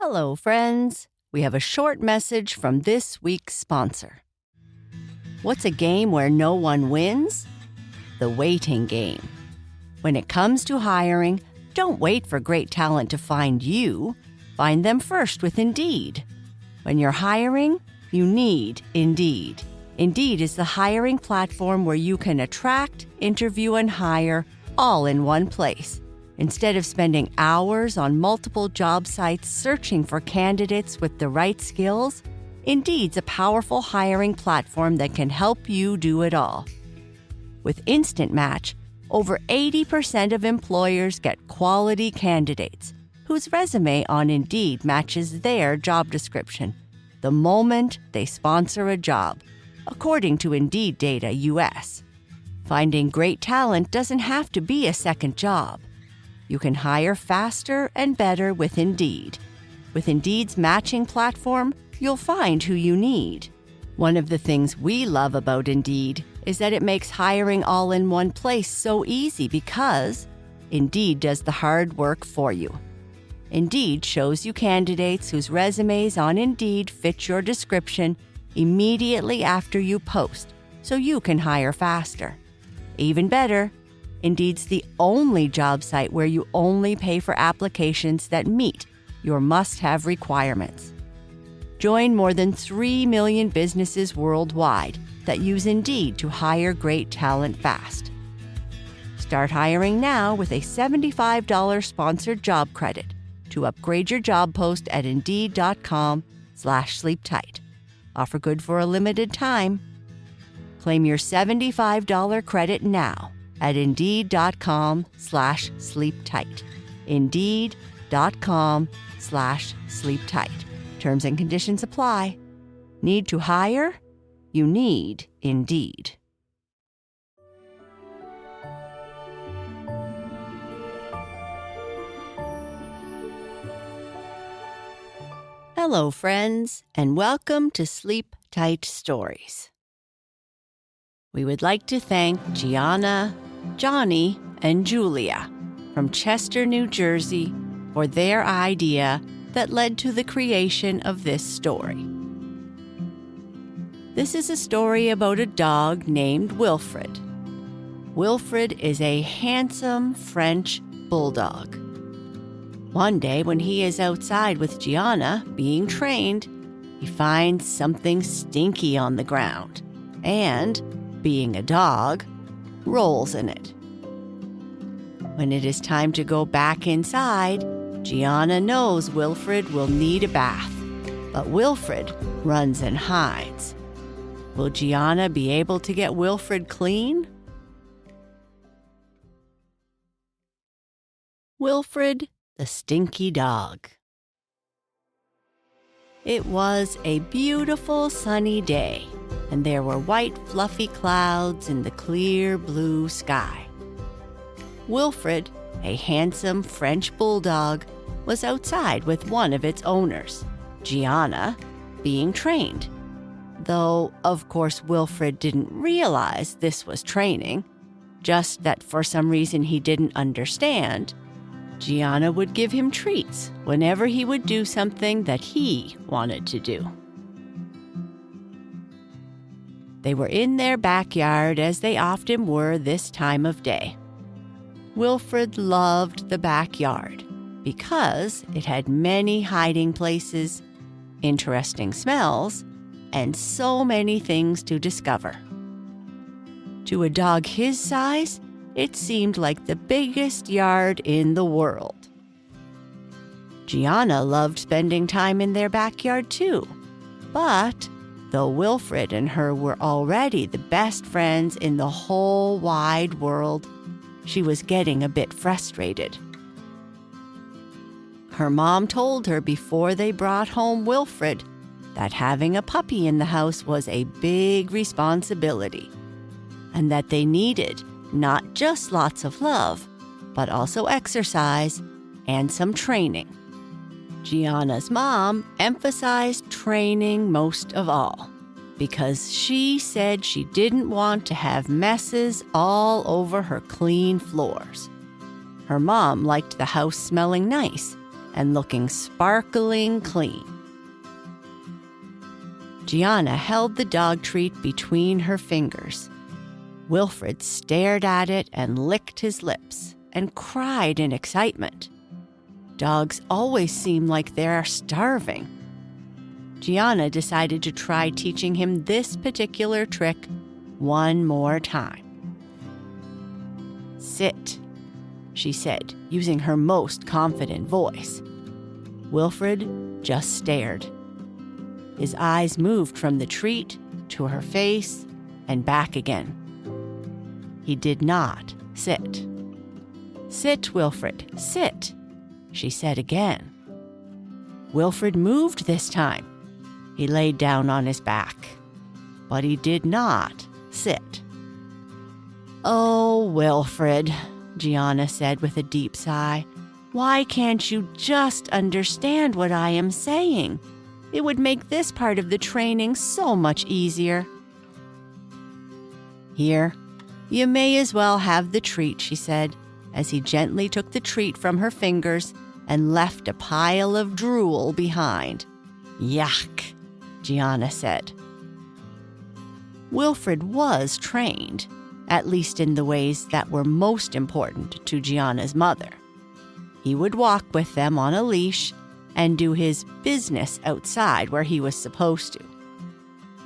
Hello, friends. We have a short message from this week's sponsor. What's a game where no one wins? The waiting game. When it comes to hiring, don't wait for great talent to find you. Find them first with Indeed. When you're hiring, you need Indeed. Indeed is the hiring platform where you can attract, interview, and hire all in one place. Instead of spending hours on multiple job sites searching for candidates with the right skills, Indeed's a powerful hiring platform that can help you do it all. With Instant Match, over 80% of employers get quality candidates whose resume on Indeed matches their job description the moment they sponsor a job, according to Indeed Data US. Finding great talent doesn't have to be a second job. You can hire faster and better with Indeed. With Indeed's matching platform, you'll find who you need. One of the things we love about Indeed is that it makes hiring all in one place so easy because Indeed does the hard work for you. Indeed shows you candidates whose resumes on Indeed fit your description immediately after you post, so you can hire faster. Even better, Indeed's the only job site where you only pay for applications that meet your must-have requirements. Join more than 3 million businesses worldwide that use Indeed to hire great talent fast. Start hiring now with a $75 sponsored job credit to upgrade your job post at Indeed.com/sleeptight. Offer good for a limited time. Claim your $75 credit now at Indeed.com/sleeptight. Indeed.com/sleeptight. Terms and conditions apply. Need to hire? You need Indeed. Hello, friends, and welcome to Sleep Tight Stories. We would like to thank Gianna, Johnny, and Julia from Chester, New Jersey, for their idea that led to the creation of this story. This is a story about a dog named Wilfred. Wilfred is a handsome French bulldog. One day when he is outside with Gianna being trained, he finds something stinky on the ground and, being a dog, rolls in it. When it is time to go back inside, Gianna knows Wilfred will need a bath, but Wilfred runs and hides. Will Gianna be able to get Wilfred clean? Wilfred, the Stinky Dog. It was a beautiful sunny day, and there were white fluffy clouds in the clear blue sky. Wilfred, a handsome French bulldog, was outside with one of its owners, Gianna, being trained. Though, of course, Wilfred didn't realize this was training, just that for some reason he didn't understand. Gianna would give him treats whenever he would do something that he wanted to do. They were in their backyard, as they often were this time of day. Wilfred loved the backyard because it had many hiding places, interesting smells, and so many things to discover. To a dog his size, it seemed like the biggest yard in the world. Gianna loved spending time in their backyard too, but though Wilfred and her were already the best friends in the whole wide world, she was getting a bit frustrated. Her mom told her before they brought home Wilfred that having a puppy in the house was a big responsibility, and that they needed not just lots of love, but also exercise and some training. Gianna's mom emphasized training most of all, because she said she didn't want to have messes all over her clean floors. Her mom liked the house smelling nice and looking sparkling clean. Gianna held the dog treat between her fingers. Wilfred stared at it and licked his lips and cried in excitement. Dogs always seem like they're starving. Gianna decided to try teaching him this particular trick one more time. "Sit," she said, using her most confident voice. Wilfred just stared. His eyes moved from the treat to her face and back again. He did not sit. "Sit, Wilfred, sit," she said again. Wilfred moved this time. He laid down on his back, but he did not sit. "Oh, Wilfred," Gianna said with a deep sigh, "why can't you just understand what I am saying? It would make this part of the training so much easier." "Here, you may as well have the treat," she said, as he gently took the treat from her fingers and left a pile of drool behind. "Yuck," Gianna said. Wilfred was trained, at least in the ways that were most important to Gianna's mother. He would walk with them on a leash and do his business outside where he was supposed to.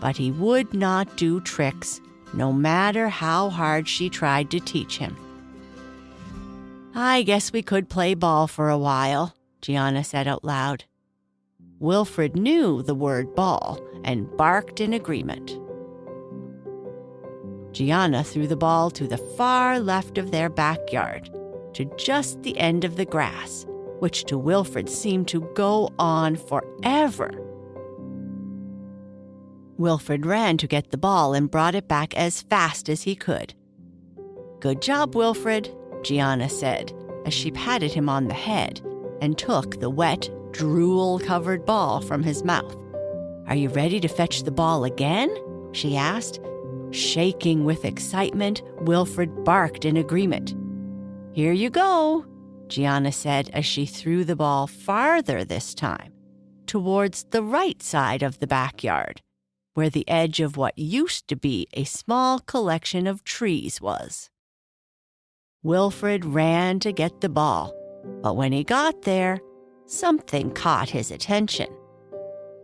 But he would not do tricks, no matter how hard she tried to teach him. "I guess we could play ball for a while," Gianna said out loud. Wilfred knew the word ball and barked in agreement. Gianna threw the ball to the far left of their backyard, to just the end of the grass, which to Wilfred seemed to go on forever. Wilfred ran to get the ball and brought it back as fast as he could. "Good job, Wilfred," Gianna said, as she patted him on the head and took the wet, drool-covered ball from his mouth. "Are you ready to fetch the ball again?" she asked. Shaking with excitement, Wilfred barked in agreement. "Here you go," Gianna said as she threw the ball farther this time, towards the right side of the backyard, where the edge of what used to be a small collection of trees was. Wilfred ran to get the ball, but when he got there, something caught his attention.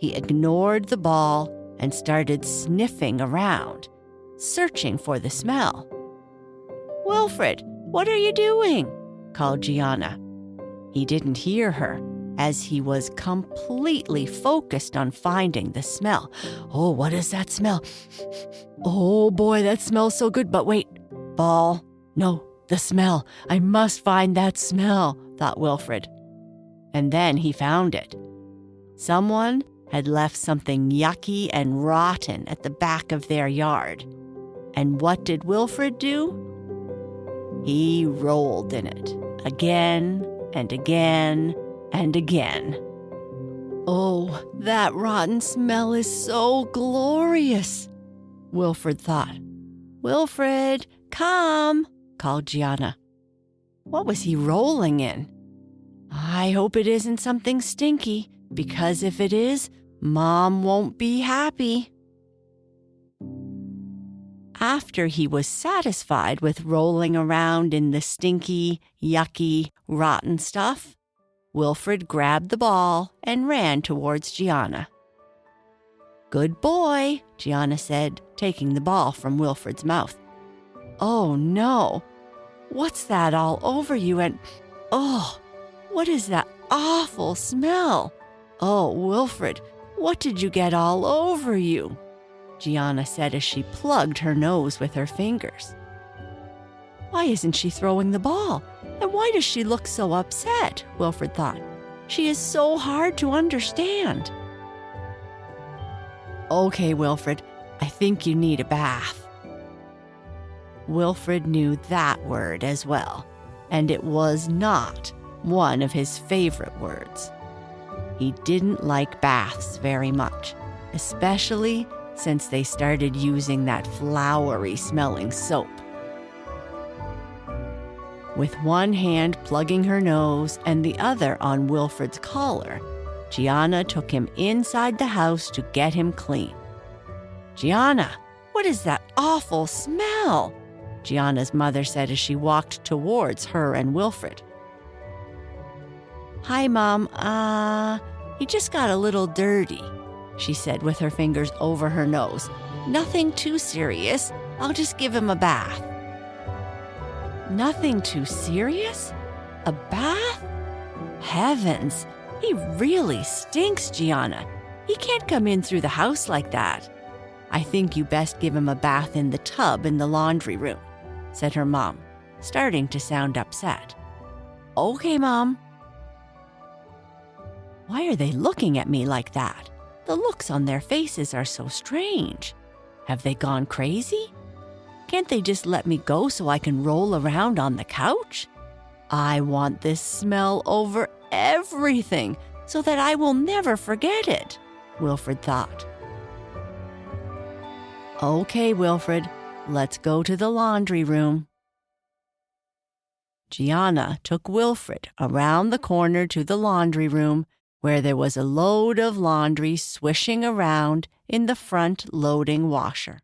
He ignored the ball and started sniffing around, searching for the smell. "Wilfred, what are you doing?" called Gianna. He didn't hear her, as he was completely focused on finding the smell. "Oh, what is that smell? Oh boy, that smells so good, but wait, ball. No, the smell. I must find that smell," thought Wilfred. And then he found it. Someone had left something yucky and rotten at the back of their yard. And what did Wilfred do? He rolled in it, again and again and again. "Oh, that rotten smell is so glorious," Wilfred thought. "Wilfred, come," called Gianna. What was he rolling in? "I hope it isn't something stinky, because if it is, Mom won't be happy." After he was satisfied with rolling around in the stinky, yucky, rotten stuff, Wilfred grabbed the ball and ran towards Gianna. "Good boy," Gianna said, taking the ball from Wilfred's mouth. "Oh no, what's that all over you? And oh, what is that awful smell? Oh, Wilfred, what did you get all over you?" Gianna said as she plugged her nose with her fingers. "Why isn't she throwing the ball? And why does she look so upset?" Wilfred thought. "She is so hard to understand." "Okay, Wilfred, I think you need a bath." Wilfred knew that word as well, and it was not one of his favorite words. He didn't like baths very much, especially since they started using that flowery-smelling soap. With one hand plugging her nose and the other on Wilfred's collar, Gianna took him inside the house to get him clean. "Gianna, what is that awful smell?" Gianna's mother said as she walked towards her and Wilfred. "Hi, Mom. He just got a little dirty," she said with her fingers over her nose. "Nothing too serious. I'll just give him a bath." "Nothing too serious? A bath? Heavens, he really stinks, Gianna. He can't come in through the house like that. I think you best give him a bath in the tub in the laundry room," said her mom, starting to sound upset. "Okay, Mom." Why are they looking at me like that? The looks on their faces are so strange. Have they gone crazy? Can't they just let me go so I can roll around on the couch? I want this smell over everything so that I will never forget it, Wilfred thought. "Okay, Wilfred, let's go to the laundry room." Gianna took Wilfred around the corner to the laundry room, where there was a load of laundry swishing around in the front loading washer.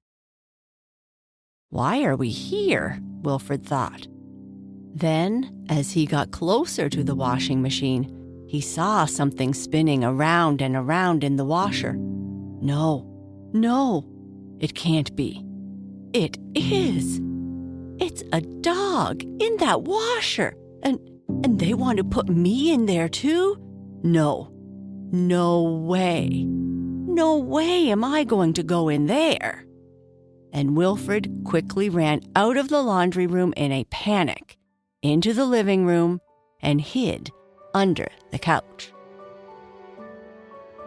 "Why are we here?" Wilfred thought. Then, as he got closer to the washing machine, he saw something spinning around and around in the washer. No, it can't be. It is. It's a dog in that washer, and they want to put me in there too? No way. No way am I going to go in there. And Wilfred quickly ran out of the laundry room in a panic, into the living room, and hid under the couch.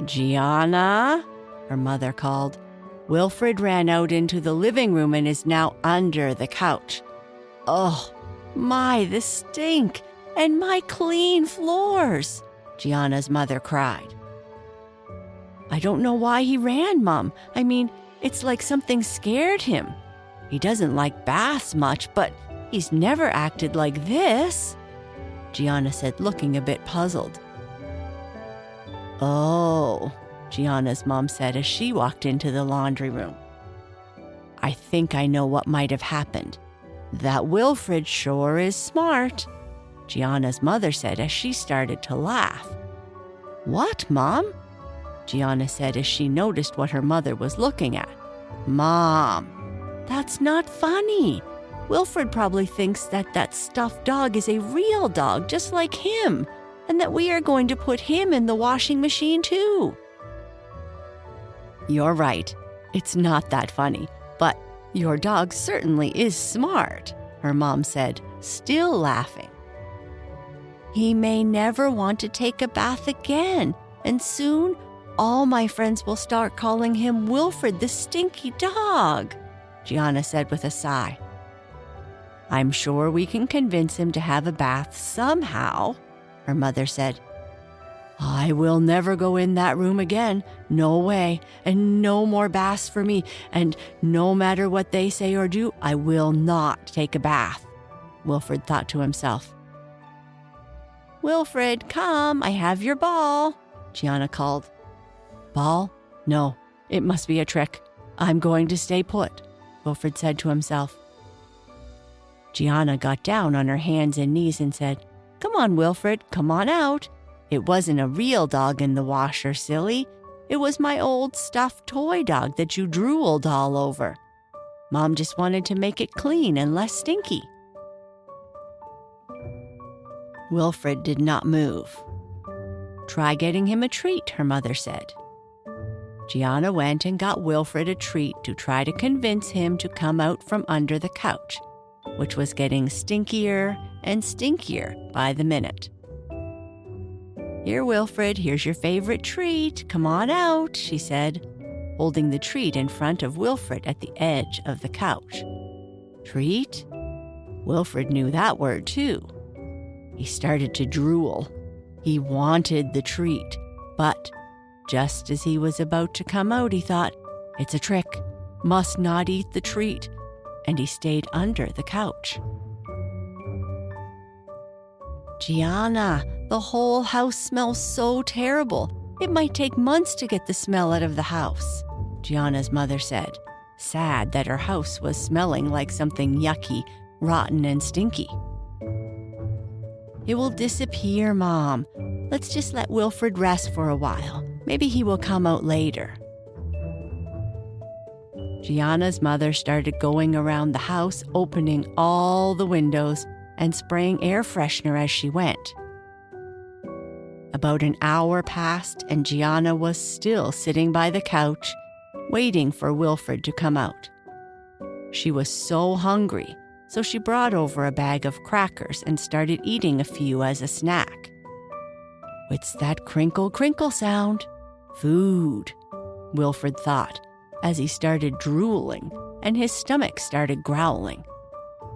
"Gianna," her mother called. Wilfred ran out into the living room and is now under the couch. "Oh, the stink and my clean floors," Gianna's mother cried. "I don't know why he ran, Mom. I mean, it's like something scared him. He doesn't like baths much, but he's never acted like this," Gianna said, looking a bit puzzled. "Oh," Gianna's mom said as she walked into the laundry room. "I think I know what might have happened. That Wilfred sure is smart," Gianna's mother said as she started to laugh. "What, Mom?" Gianna said as she noticed what her mother was looking at. "Mom, that's not funny. Wilfred probably thinks that stuffed dog is a real dog just like him, and that we are going to put him in the washing machine too." "You're right. It's not that funny, but your dog certainly is smart," her mom said, still laughing. "He may never want to take a bath again, and soon all my friends will start calling him Wilfred the Stinky Dog," Gianna said with a sigh. "I'm sure we can convince him to have a bath somehow," her mother said. "I will never go in that room again. No way, and no more baths for me, and no matter what they say or do, I will not take a bath," Wilfred thought to himself. "Wilfred, come, I have your ball," Gianna called. "Ball? No, it must be a trick. I'm going to stay put," Wilfred said to himself. Gianna got down on her hands and knees and said, "Come on, Wilfred, come on out. It wasn't a real dog in the washer, silly. It was my old stuffed toy dog that you drooled all over. Mom just wanted to make it clean and less stinky." Wilfred did not move. "Try getting him a treat," her mother said. Gianna went and got Wilfred a treat to try to convince him to come out from under the couch, which was getting stinkier and stinkier by the minute. "Here, Wilfred, here's your favorite treat. Come on out," she said, holding the treat in front of Wilfred at the edge of the couch. Treat? Wilfred knew that word too. He started to drool. He wanted the treat, but just as he was about to come out, he thought, "It's a trick. Must not eat the treat," and he stayed under the couch. "Gianna, the whole house smells so terrible. It might take months to get the smell out of the house," Gianna's mother said, sad that her house was smelling like something yucky, rotten, and stinky. "It will disappear, Mom. Let's just let Wilfred rest for a while. Maybe he will come out later." Gianna's mother started going around the house, opening all the windows and spraying air freshener as she went. About an hour passed, and Gianna was still sitting by the couch, waiting for Wilfred to come out. She was so hungry, so she brought over a bag of crackers and started eating a few as a snack. "What's that crinkle, crinkle sound?" "Food," Wilfred thought, as he started drooling and his stomach started growling.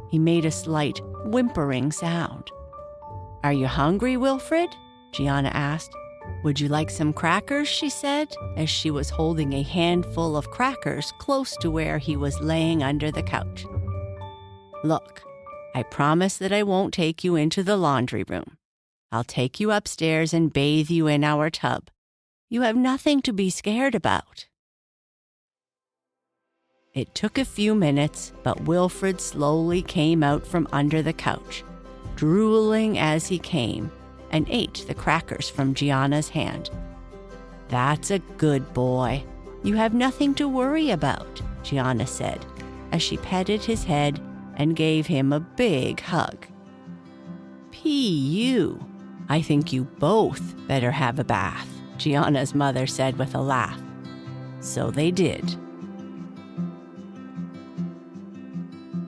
He made a slight whimpering sound. "Are you hungry, Wilfred?" Gianna asked. "Would you like some crackers?" she said, as she was holding a handful of crackers close to where he was laying under the couch. "Look, I promise that I won't take you into the laundry room. I'll take you upstairs and bathe you in our tub. You have nothing to be scared about." It took a few minutes, but Wilfred slowly came out from under the couch, drooling as he came, and ate the crackers from Gianna's hand. "That's a good boy. You have nothing to worry about," Gianna said, as she petted his head and gave him a big hug. "P.U. I think you both better have a bath," Gianna's mother said with a laugh. So they did.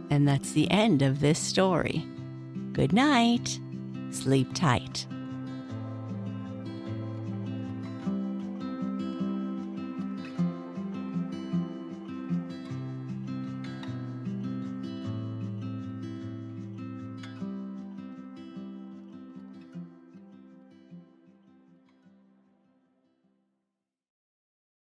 And that's the end of this story. Good night. Sleep tight.